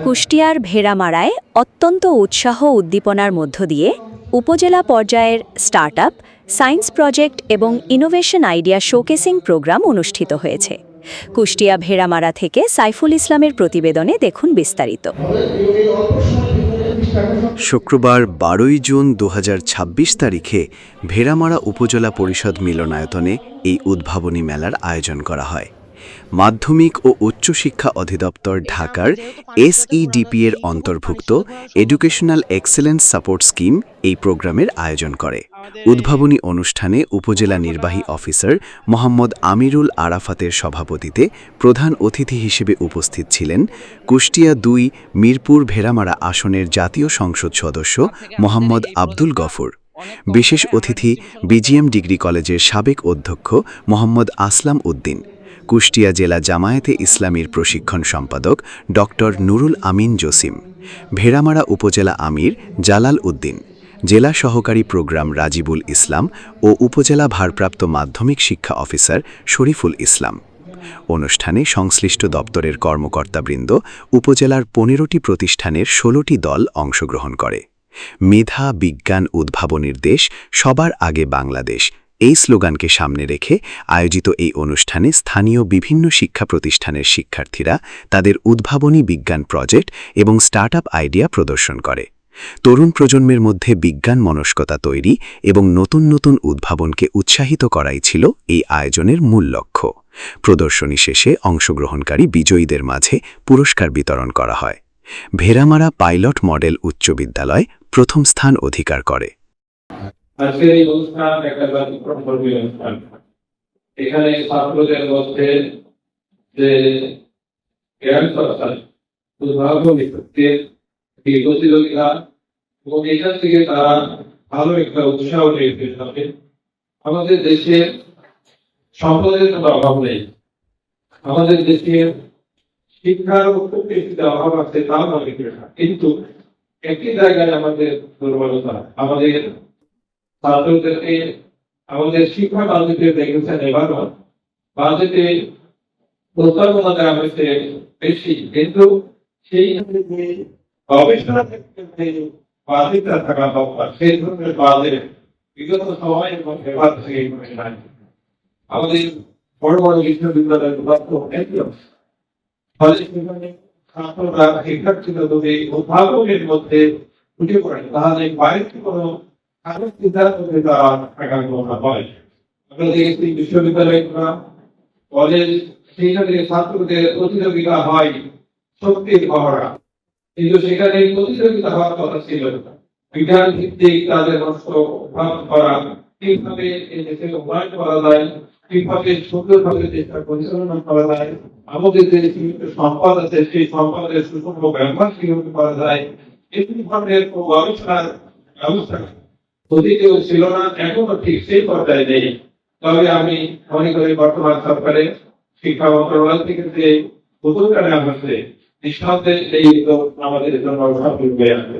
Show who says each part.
Speaker 1: কুষ্টিয়ার ভেড়ামারায় অত্যন্ত উৎসাহ উদ্দীপনার মধ্য দিয়ে উপজেলা পর্যায়ের স্টার্টআপ, সায়েন্স প্রজেক্ট এবং ইনোভেশন আইডিয়া শোকেসিং প্রোগ্রাম অনুষ্ঠিত হয়েছে। কুষ্টিয়া ভেড়ামারা থেকে সাইফুল ইসলামের প্রতিবেদনে দেখুন বিস্তারিত।
Speaker 2: শুক্রবার 12 জুন 2026 তারিখে ভেড়ামারা উপজেলা পরিষদ মিলনায়তনে এই উদ্ভাবনী মেলার আয়োজন করা হয়। মাধ্যমিক ও উচ্চশিক্ষা অধিদপ্তর ঢাকার SEDP এর অন্তর্ভুক্ত এডুকেশনাল এক্সেলেন্স সাপোর্ট স্কিম এই প্রোগ্রামের আয়োজন করে। উদ্ভাবনী অনুষ্ঠানে উপজেলা নির্বাহী অফিসার মোহাম্মদ আমিরুল আরাফাতের সভাপতিতে প্রধান অতিথি হিসেবে উপস্থিত ছিলেন কুষ্টিয়া 2 মিরপুর ভেড়ামারা আসনের জাতীয় সংসদ সদস্য মোহাম্মদ আব্দুল গফুর। বিশেষ অতিথি BGM ডিগ্রি কলেজের সাবেক অধ্যক্ষ মোহাম্মদ আসলাম উদ্দিন, কুষ্টিয়া জেলা জামায়াতে ইসলামীর প্রশিক্ষণ সম্পাদক ডক্টর নুরুল আমিন জসিম, ভেড়ামারা উপজেলা আমির জালাল উদ্দিন, জেলা সহকারী প্রোগ্রাম রাজিবুল ইসলাম ও উপজেলা ভারপ্রাপ্ত মাধ্যমিক শিক্ষা অফিসার শরীফুল ইসলাম। অনুষ্ঠানে সংশ্লিষ্ট দপ্তরের কর্মকর্তাবৃন্দ, উপজেলার 15টি প্রতিষ্ঠানের 16টি দল অংশগ্রহণ করে। মেধা, বিজ্ঞান, উদ্ভাবনীর দেশ, সবার আগে বাংলাদেশ এই স্লোগানকে সামনে রেখে আয়োজিত এই অনুষ্ঠানে স্থানীয় বিভিন্ন শিক্ষা প্রতিষ্ঠানের শিক্ষার্থীরা তাদের উদ্ভাবনী বিজ্ঞান প্রজেক্ট এবং স্টার্টআপ আইডিয়া প্রদর্শন করে। তরুণ প্রজন্মের মধ্যে বিজ্ঞান মনস্কতা তৈরি এবং নতুন নতুন উদ্ভাবনকে উৎসাহিত করাই ছিল এই আয়োজনের মূল লক্ষ্য। প্রদর্শনী শেষে অংশগ্রহণকারী বিজয়ীদের মাঝে পুরস্কার বিতরণ করা হয়। ভেড়ামারা পাইলট মডেল উচ্চ বিদ্যালয় প্রথম স্থান অধিকার করে।
Speaker 3: আজকের এই অনুষ্ঠান একটা ব্যতিক্রম ধর্মী অনুষ্ঠান। এখানে ছাত্রদের মধ্যে যে জ্ঞান চর্চা, উদ্ভাবনী শক্তির প্রতিযোগিতা এবং এখান থেকে তারা ভালো একটা উৎসাহ নিয়ে যাবে। আমাদের দেশে সম্পদের কোনো অভাব নেই, আমাদের দেশে শিক্ষার খুব বেশি অভাব আছে, তাও নয়, কিন্তু একটি জায়গায় আমাদের দুর্বলতা। আমাদের ছাত্রদেরকে আমাদের শিক্ষা বাজেটে দেখেছেন এবারও বাজেটে প্রস্তাবনা দেওয়া হয়েছে বেশি, কিন্তু সেই গবেষণা ক্ষেত্রে বাজেটটা থাকা দরকার, সেই ধরনের বাজেট বিগত সময় এবং এবার থেকে নাই। আমাদের বড় বড় বিশ্ববিদ্যালয়ের ফলে সেখানে ছাত্ররা শিক্ষার্থীরা যদি উদ্ভাবনের মধ্যে উঠে পড়ে তাহলে বাইরে কোনো বিশ্ববিদ্যালয় কলেজ সেইখানে ছাত্রদের প্রতিযোগিতা হয় শক্তির মহড়া, কিন্তু সেখানে প্রতিযোগিতা হওয়ার কথা ছিল বিজ্ঞান ভিত্তিক তাদের উদ্ভাবন করা, কিভাবে এই দেশে উন্নয়ন করা যায়, কিভাবে সুন্দরভাবে দেশটা পরিচালনা করা যায়, আমাদের যে সম্পদ আছে সেই সম্পদের সুষম ব্যবহার কিভাবে করা যায়, এই ধরনের গবেষণার ব্যবস্থা অতীতেও ছিল না, এখনো ঠিক সেই পর্যায়ে নেই। তবে আমি মনে করি বর্তমান সরকারের শিক্ষা মন্ত্রণালয় থেকে যে উদ্যোগটা নেওয়া হচ্ছে নিঃসন্দেহে এই আমাদের জন্য সফল হয়ে আসবে।